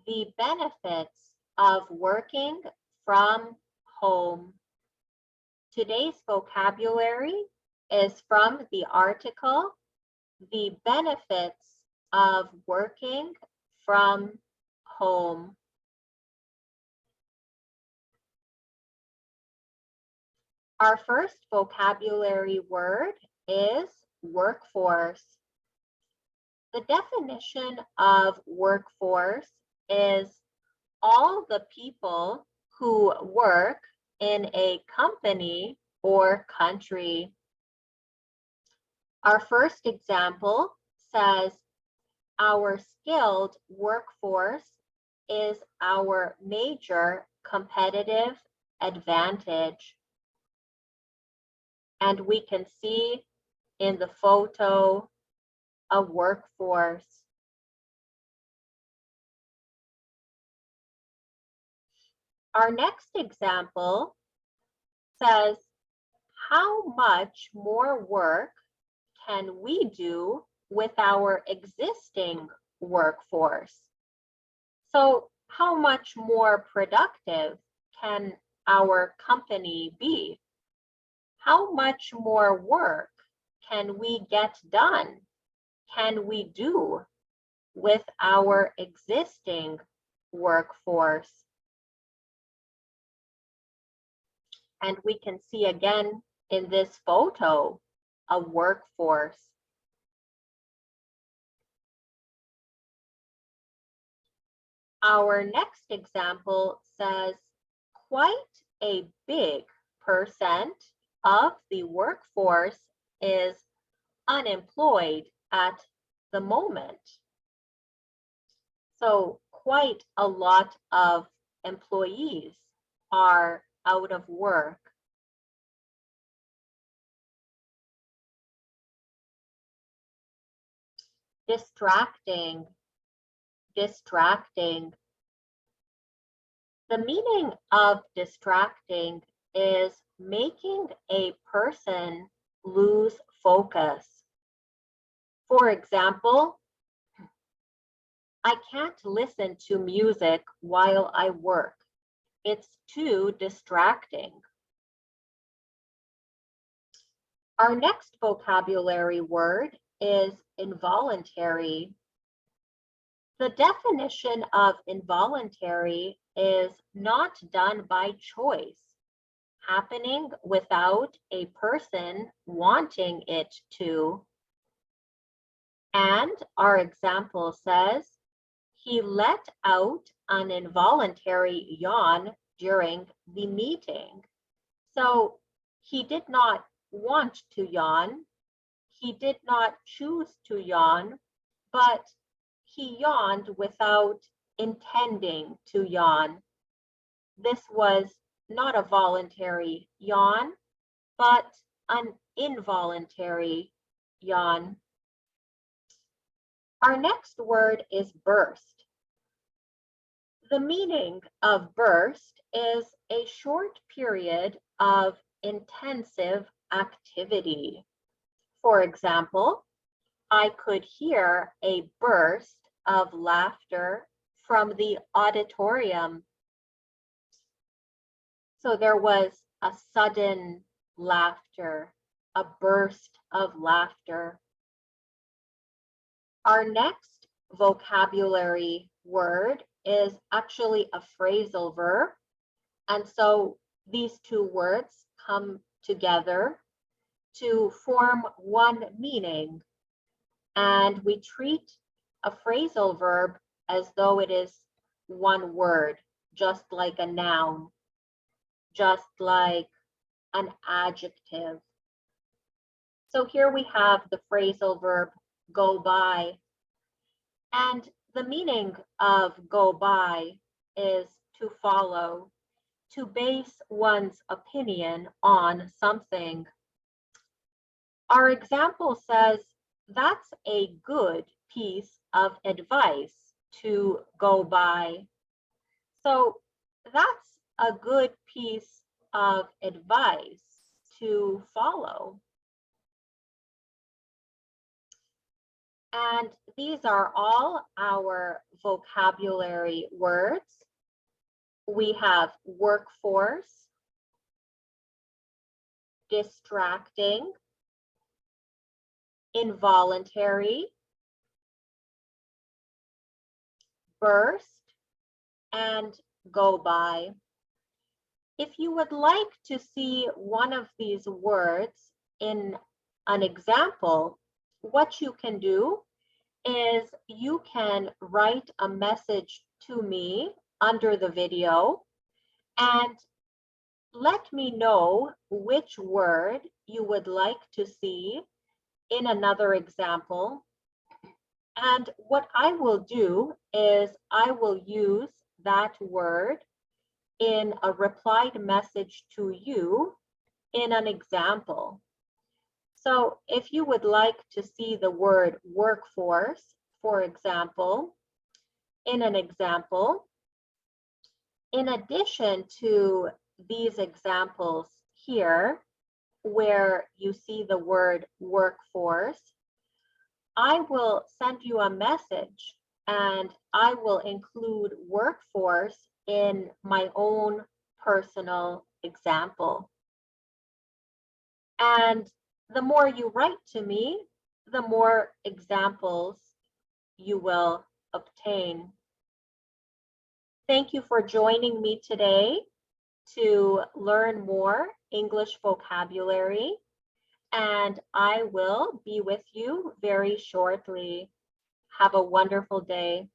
the benefits of working from home. Today's vocabulary is from the article, The Benefits of Working from Home. Our first vocabulary word is workforce. The definition of workforce is all the people who work in a company or country. Our first example says, our skilled workforce is our major competitive advantage. And we can see in the photo a workforce. Our next example says, how much more work can we do with our existing workforce? So how much more productive can our company be? How much more work can we get done? Can we do with our existing workforce? And we can see again in this photo a workforce. Our next example says, quite a big percent of the workforce is unemployed at the moment. So quite a lot of employees are out of work. Distracting, distracting. The meaning of distracting is making a person lose focus. For example, I can't listen to music while I work. It's too distracting. Our next vocabulary word is involuntary. The definition of involuntary is not done by choice, happening without a person wanting it to. And our example says, he let out an involuntary yawn during the meeting. So he did not want to yawn. He did not choose to yawn, but he yawned without intending to yawn. This was not a voluntary yawn, but an involuntary yawn. Our next word is burst. The meaning of burst is a short period of intensive activity. For example, I could hear a burst of laughter from the auditorium. So there was a sudden laughter, a burst of laughter. Our next vocabulary word is actually a phrasal verb. And so these two words come together to form one meaning. And we treat a phrasal verb as though it is one word, just like a noun, just like an adjective. So here we have the phrasal verb go by. And the meaning of go by is to follow, to base one's opinion on something. Our example says, that's a good piece of advice to go by. So that's a good piece of advice to follow. And these are all our vocabulary words. We have workforce, distracting, involuntary, burst, and go by. If you would like to see one of these words in an example, what you can do is you can write a message to me under the video and let me know which word you would like to see in another example. And what I will do is I will use that word in a replied message to you in an example. So if you would like to see the word workforce, for example, in an example, in addition to these examples here, where you see the word workforce, I will send you a message and I will include workforce in my own personal example. And the more you write to me, the more examples you will obtain. Thank you for joining me today to learn more English vocabulary, and I will be with you very shortly. Have a wonderful day.